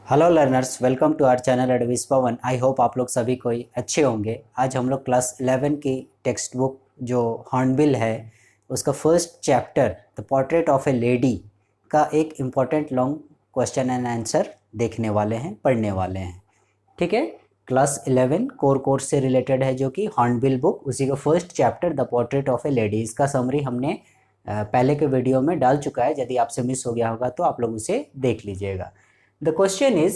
Hello learners, welcome to our channel एडविस Pawan. I hope आप लोग सभी कोई अच्छे होंगे। आज हम लोग क्लास 11 की टेक्स्ट बुक जो हॉर्नबिल है उसका first chapter the portrait of a lady का एक important long question and answer देखने वाले हैं, पढ़ने वाले हैं। ठीक है, क्लास 11 कोर कोर्स से रिलेटेड है जो कि हॉर्नबिल बुक, उसी का first chapter the portrait of a lady. इसका समरी हमने पहले के वीडियो में डाल चुका है। यदि आपसे मिस हो गया होगा तो आप लोग उसे देख लीजिएगा। The question is,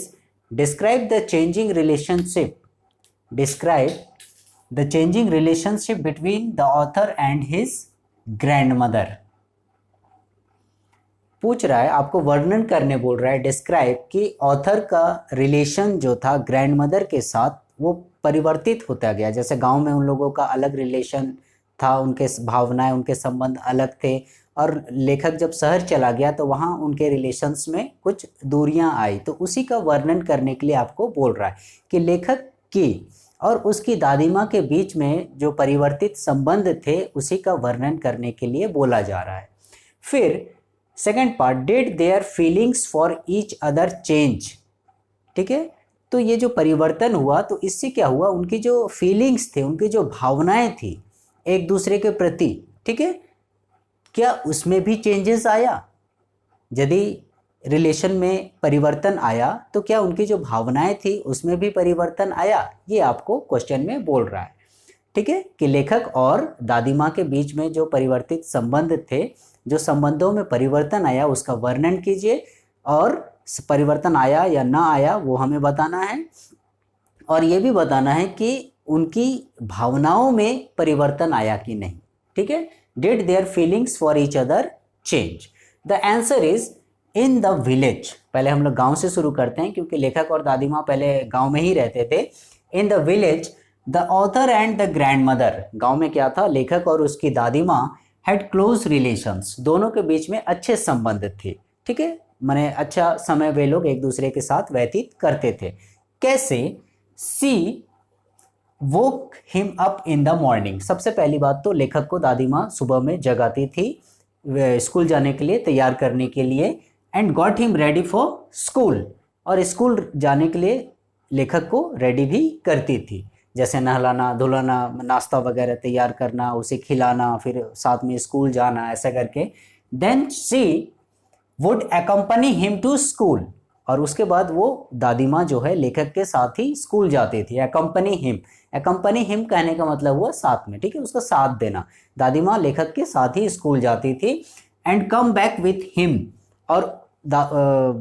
describe the changing relationship. Describe the changing relationship between the author and his grandmother. पूछ रहा है, आपको वर्णन करने बोल रहा है, डिस्क्राइब कि ऑथर का रिलेशन जो था ग्रैंडमदर के साथ वो परिवर्तित होता गया। जैसे गांव में उन लोगों का अलग रिलेशन था, उनके भावनाएं, उनके संबंध अलग थे, और लेखक जब शहर चला गया तो वहाँ उनके रिलेशंस में कुछ दूरियां आई। तो उसी का वर्णन करने के लिए आपको बोल रहा है कि लेखक की और उसकी दादी माँ के बीच में जो परिवर्तित संबंध थे उसी का वर्णन करने के लिए बोला जा रहा है। फिर second part, did their feelings for each other change. ठीक है, तो ये जो परिवर्तन हुआ तो इससे क्या हुआ, उनकी जो फीलिंग्स थे, उनकी जो भावनाएं थी एक दूसरे के प्रति, ठीक है, क्या उसमें भी चेंजेस आया। यदि रिलेशन में परिवर्तन आया तो क्या उनकी जो भावनाएं थी उसमें भी परिवर्तन आया, ये आपको क्वेश्चन में बोल रहा है। ठीक है, कि लेखक और दादी माँ के बीच में जो परिवर्तित संबंध थे, जो संबंधों में परिवर्तन आया उसका वर्णन कीजिए, और परिवर्तन आया या ना आया वो हमें बताना है, और ये भी बताना है कि उनकी भावनाओं में परिवर्तन आया कि नहीं। ठीक है, did their feelings for each other change? The answer is in the village। पहले हम लोग गांव से शुरू करते हैं क्योंकि लेखक और दादी माँ पहले गांव में ही रहते थे। In the village, the author and the grandmother, गांव में क्या था, लेखक और उसकी दादी माँ had close relations, दोनों के बीच में अच्छे संबंध थे। ठीक है, माने अच्छा समय वे लोग एक दूसरे के साथ व्यतीत करते थे। कैसे? सी woke him up in the morning। सबसे पहली बात तो लेखक को दादी माँ सुबह में जगाती थी स्कूल जाने के लिए, तैयार करने के लिए, and got him ready for school, और स्कूल जाने के लिए लेखक को रेडी भी करती थी, जैसे नहलाना धुलाना, नाश्ता वगैरह तैयार करना, उसे खिलाना, फिर साथ में स्कूल जाना, ऐसा करके। Then she would accompany him to school, और उसके बाद वो दादी माँ जो है लेखक के साथ ही स्कूल जाती थी। accompany him कहने का मतलब हुआ साथ में, ठीक है, उसका साथ देना। दादी माँ लेखक के साथ ही स्कूल जाती थी। And come back with him, और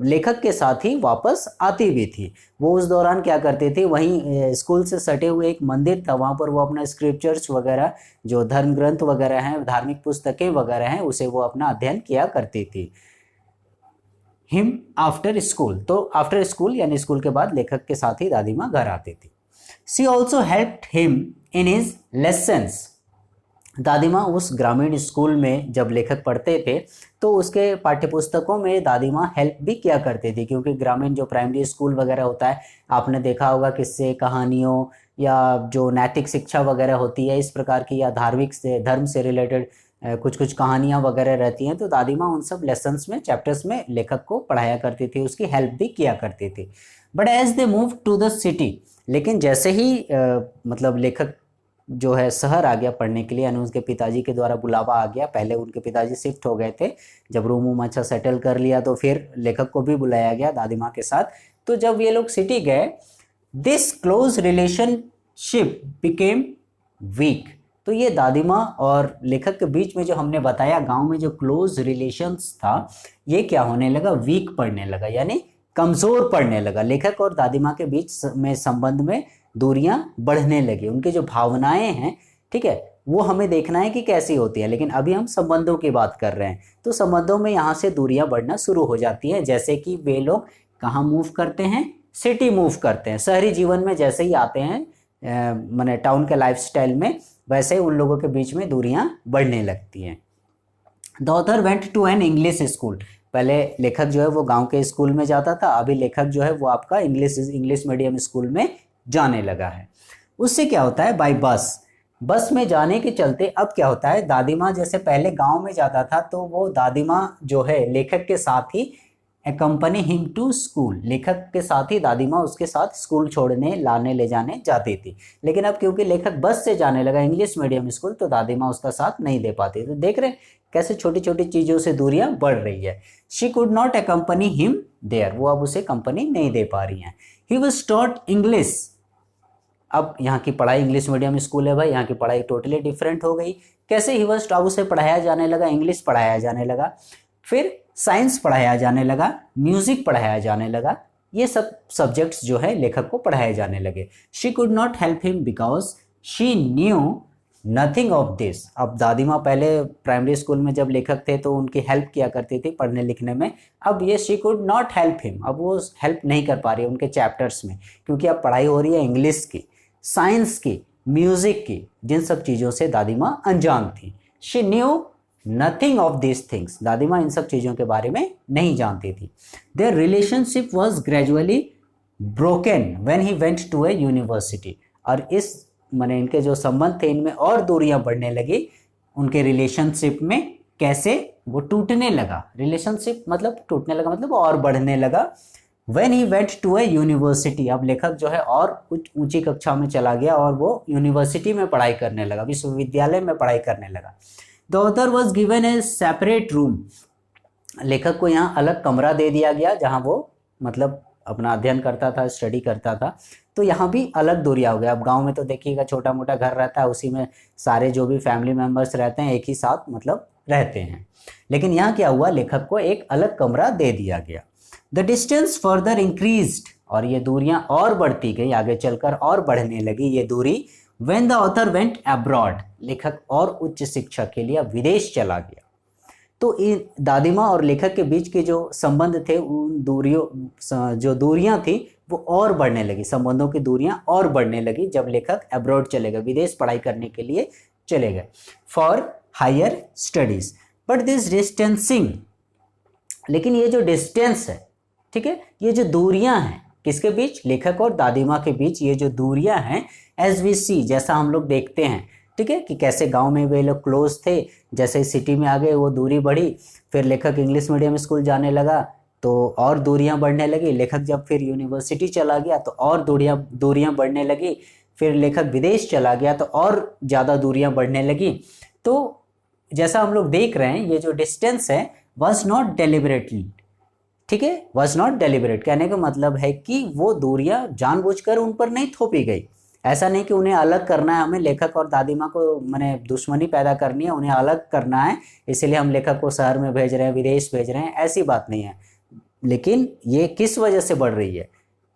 लेखक के साथ ही वापस आती भी थी। वो उस दौरान क्या करती थी, वहीं स्कूल से सटे हुए एक मंदिर था, वहाँ पर वो अपना स्क्रिप्चर्स वगैरह, जो धर्म ग्रंथ वगैरह हैं, धार्मिक पुस्तकें वगैरह हैं, उसे वो अपना अध्ययन किया करती थी। हिम आफ्टर स्कूल, तो आफ्टर स्कूल यानी स्कूल के बाद लेखक के साथ ही दादी माँ घर आती थी। She also helped him in his lessons. दादी माँ उस ग्रामीण स्कूल में जब लेखक पढ़ते थे तो उसके पाठ्यपुस्तकों में दादी माँ हेल्प भी किया करती थी, क्योंकि ग्रामीण जो प्राइमरी स्कूल वगैरह होता है, आपने देखा होगा किस्से कहानियों या जो नैतिक शिक्षा वगैरह होती है इस प्रकार की, या धार्मिक से, धर्म से रिलेटेड कुछ कुछ कहानियाँ वगैरह रहती हैं, तो दादी माँ उन सब लेसन्स में, चैप्टर्स में लेखक को पढ़ाया करती थी, उसकी हेल्प भी किया करती थी। But as they move to the city, लेकिन जैसे ही मतलब लेखक जो है शहर आ गया पढ़ने के लिए, यानी उसके पिताजी के द्वारा बुलावा आ गया। पहले उनके पिताजी शिफ्ट हो गए थे, जब रूम वूम अच्छा सेटल कर लिया तो फिर लेखक को भी बुलाया गया दादी माँ के साथ। तो जब ये लोग सिटी गए, this close relationship became week. तो ये दादी माँ और लेखक के बीच में जो हमने बताया गांव में जो क्लोज रिलेशंस था, ये क्या होने लगा, वीक पड़ने लगा, यानी कमजोर पड़ने लगा। लेखक और दादी माँ के बीच में संबंध में दूरियां बढ़ने लगी। उनकी जो भावनाएं हैं, ठीक है, वो हमें देखना है कि कैसी होती है, लेकिन अभी हम संबंधों की बात कर रहे हैं। तो संबंधों में यहाँ से दूरियां बढ़ना शुरू हो जाती हैं, जैसे कि वे लोग कहाँ मूव करते हैं, सिटी मूव करते हैं। शहरी जीवन में जैसे ही आते हैं, माने टाउन के लाइफस्टाइल में, वैसे उन लोगों के बीच में दूरियां बढ़ने लगती हैं। The author went to an English school. पहले लेखक जो है वो गांव के स्कूल में जाता था, अभी लेखक जो है वो आपका इंग्लिश मीडियम स्कूल में जाने लगा है। उससे क्या होता है, बाय बस में जाने के चलते अब क्या होता है, दादी माँ जैसे पहले गांव में जाता था तो वो दादी माँ जो है लेखक के साथ ही accompany him to school, लेखक के साथ ही दादी माँ उसके साथ स्कूल छोड़ने लाने ले जाने जाती थी। लेकिन अब क्योंकि लेखक बस से जाने लगा इंग्लिश मीडियम स्कूल, तो दादी माँ उसका साथ नहीं दे पाती। तो देख रहे हैं कैसे छोटी छोटी चीज़ों से दूरियां बढ़ रही है। She could not accompany him there, वो अब उसे कंपनी नहीं दे पा रही हैं। ही was taught इंग्लिश, अब यहाँ की पढ़ाई इंग्लिश मीडियम स्कूल है भाई, यहाँ की पढ़ाई टोटली डिफरेंट हो गई। कैसे? ही was, अब उसे पढ़ाया जाने लगा, इंग्लिश पढ़ाया जाने लगा, फिर साइंस पढ़ाया जाने लगा, म्यूजिक पढ़ाया जाने लगा, ये सब सब्जेक्ट्स जो है लेखक को पढ़ाए जाने लगे। She could not help him because she knew nothing of this. अब दादी माँ पहले प्राइमरी स्कूल में जब लेखक थे तो उनकी हेल्प किया करती थी पढ़ने लिखने में, अब ये she could not help him, अब वो हेल्प नहीं कर पा रही है उनके चैप्टर्स में, क्योंकि अब पढ़ाई हो रही है इंग्लिश की, साइंस की, म्यूजिक की, जिन सब चीज़ों से दादी माँ अनजान थी। She knew nothing of this things, दादी माँ इन सब चीज़ों के बारे में नहीं जानती थी। Their relationship was gradually broken when he went to a university, और इस माने इनके जो संबंध थे इनमें और दूरियां बढ़ने लगी, उनके रिलेशनशिप में कैसे वो टूटने लगा। रिलेशनशिप मतलब टूटने लगा मतलब और बढ़ने लगा। When he went to a university, अब लेखक जो है और कुछ ऊंची कक्षा में चला गया और वो यूनिवर्सिटी में पढ़ाई करने लगा, विश्वविद्यालय में पढ़ाई करने लगा। The author was given A separate room, लेखक को यहाँ अलग कमरा दे दिया गया जहाँ वो मतलब अपना अध्ययन करता था, स्टडी करता था। तो यहाँ भी अलग दूरियां हो गया। अब गांव में तो देखिएगा छोटा मोटा घर रहता है, उसी में सारे जो भी फैमिली मेम्बर्स रहते हैं एक ही साथ मतलब रहते हैं। लेकिन यहाँ क्या हुआ, लेखक को एक अलग कमरा दे दिया गया। द डिस्टेंस फर्दर इंक्रीज्ड, और ये दूरियां और बढ़ती गई, आगे चलकर और बढ़ने लगी ये दूरी। When the author went abroad, लेखक और उच्च शिक्षा के लिए विदेश चला गया। तो इन दादी माँ और लेखक के बीच के जो संबंध थे, उन दूरियों जो दूरियां थी वो और बढ़ने लगी, संबंधों की दूरियां और बढ़ने लगी जब लेखक अब्रॉड चले गए, विदेश पढ़ाई करने के लिए चले गए for higher studies. But this distancing, लेकिन ये जो डिस्टेंस है, ठीक है, ये जो दूरियां हैं किसके बीच, लेखक और दादी माँ के बीच ये जो दूरियां हैं, एज वी सी, जैसा हम लोग देखते हैं, ठीक है, कि कैसे गांव में वे लोग क्लोज थे, जैसे सिटी में आ गए वो दूरी बढ़ी। फिर लेखक इंग्लिश मीडियम स्कूल जाने लगा तो और दूरियां बढ़ने लगी। लेखक जब फिर यूनिवर्सिटी चला गया तो और दूरियां बढ़ने लगी। फिर लेखक विदेश चला गया तो और ज़्यादा दूरियां बढ़ने लगी। तो जैसा हम लोग देख रहे हैं, ये जो डिस्टेंस है वॉज नॉट डेलिबरेटली, ठीक है, वॉज नॉट डेलिबरेट, कहने का मतलब है कि वो दूरियां जानबूझकर उन पर नहीं थोपी गई। ऐसा नहीं कि उन्हें अलग करना है, हमें लेखक और दादी माँ को मैंने दुश्मनी पैदा करनी है, उन्हें अलग करना है, इसलिए हम लेखक को शहर में भेज रहे हैं, विदेश भेज रहे हैं, ऐसी बात नहीं है। लेकिन ये किस वजह से बढ़ रही है,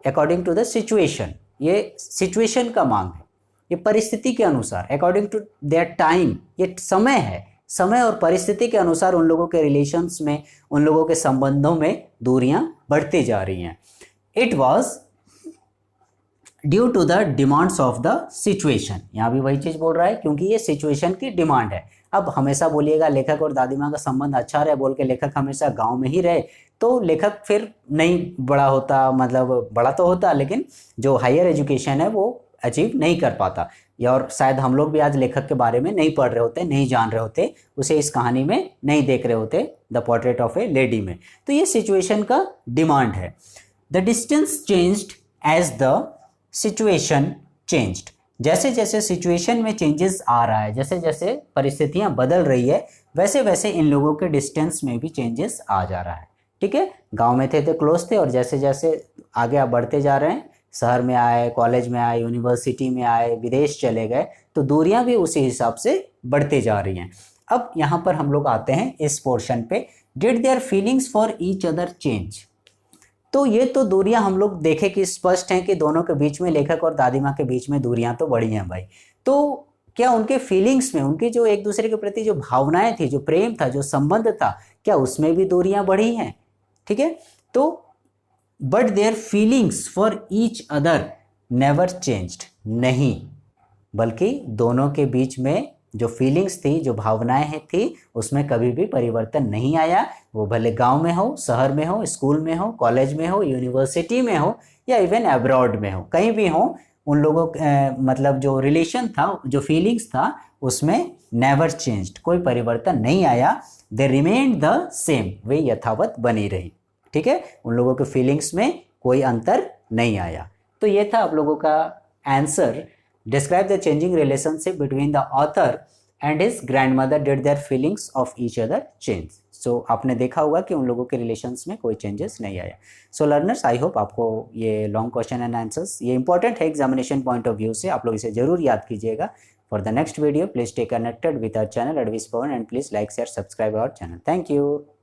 अकॉर्डिंग टू द सिचुएशन, ये सिचुएशन का मांग है, ये परिस्थिति के अनुसार, अकॉर्डिंग टू देयर टाइम, ये समय है, समय और परिस्थिति के अनुसार उन लोगों के रिलेशंस में, उन लोगों के संबंधों में दूरियां बढ़ती जा रही हैं। It was due to the demands of the situation, यहाँ भी वही चीज़ बोल रहा है क्योंकि ये सिचुएशन की डिमांड है। अब हमेशा बोलिएगा लेखक और दादी माँ का संबंध अच्छा रहे बोल के लेखक हमेशा गांव में ही रहे, तो लेखक फिर नहीं बड़ा होता, मतलब बड़ा तो होता लेकिन जो हायर एजुकेशन है वो अचीव नहीं कर पाता। या और शायद हम लोग भी आज लेखक के बारे में नहीं पढ़ रहे होते, नहीं जान रहे होते, उसे इस कहानी में नहीं देख रहे होते, the portrait of a lady में। तो ये सिचुएशन का डिमांड है। The distance changed as the situation changed, जैसे जैसे सिचुएशन में चेंजेस आ रहा है, जैसे जैसे परिस्थितियां बदल रही है, वैसे वैसे इन लोगों के डिस्टेंस में भी चेंजेस आ जा रहा है। ठीक है, गांव में थे तो क्लोज थे, और जैसे जैसे आगे आप बढ़ते जा रहे हैं, शहर में आए, कॉलेज में आए, यूनिवर्सिटी में आए, विदेश चले गए, तो दूरियां भी उसी हिसाब से बढ़ते जा रही हैं। अब यहाँ पर हम लोग आते हैं इस पोर्शन पे, did their feelings for each other change. तो ये तो दूरियां हम लोग देखे कि स्पष्ट हैं कि दोनों के बीच में, लेखक और दादी माँ के बीच में दूरियां तो बढ़ी हैं भाई। तो क्या उनके फीलिंग्स में, उनकी जो एक दूसरे के प्रति जो भावनाएं थी, जो प्रेम था, जो संबंध था, क्या उसमें भी दूरियां बढ़ी हैं? ठीक है, तो but their feelings for each other never changed, नहीं, बल्कि दोनों के बीच में जो फीलिंग्स थी, जो भावनाएं थी, उसमें कभी भी परिवर्तन नहीं आया। वो भले गांव में हो, शहर में हो, स्कूल में हो, कॉलेज में हो, यूनिवर्सिटी में हो, या इवन अब्रॉड में हो, कहीं भी हो, उन लोगों मतलब जो रिलेशन था, जो फीलिंग्स था, उसमें नेवर चेंज्ड, कोई परिवर्तन नहीं आया। दे रिमेन्ड द सेम, वे यथावत बनी रही। ठीक है, उन लोगों के फीलिंग्स में कोई अंतर नहीं आया। तो ये था आप लोगों का answer. Describe the changing relationship between the author and his grandmother, did their feelings of each other change. So आपने देखा होगा कि उन लोगों के रिलेशंस में कोई चेंजेस नहीं आया। सो लर्नर्स, आई होप आपको ये लॉन्ग क्वेश्चन एंड आंसर्स ये इंपॉर्टेंट है एग्जामिनेशन पॉइंट ऑफ व्यू से, आप लोग इसे जरूर याद कीजिएगा। For the next video please stay connected with our channel एडविस Pawan and please like share subscribe our channel. Thank you.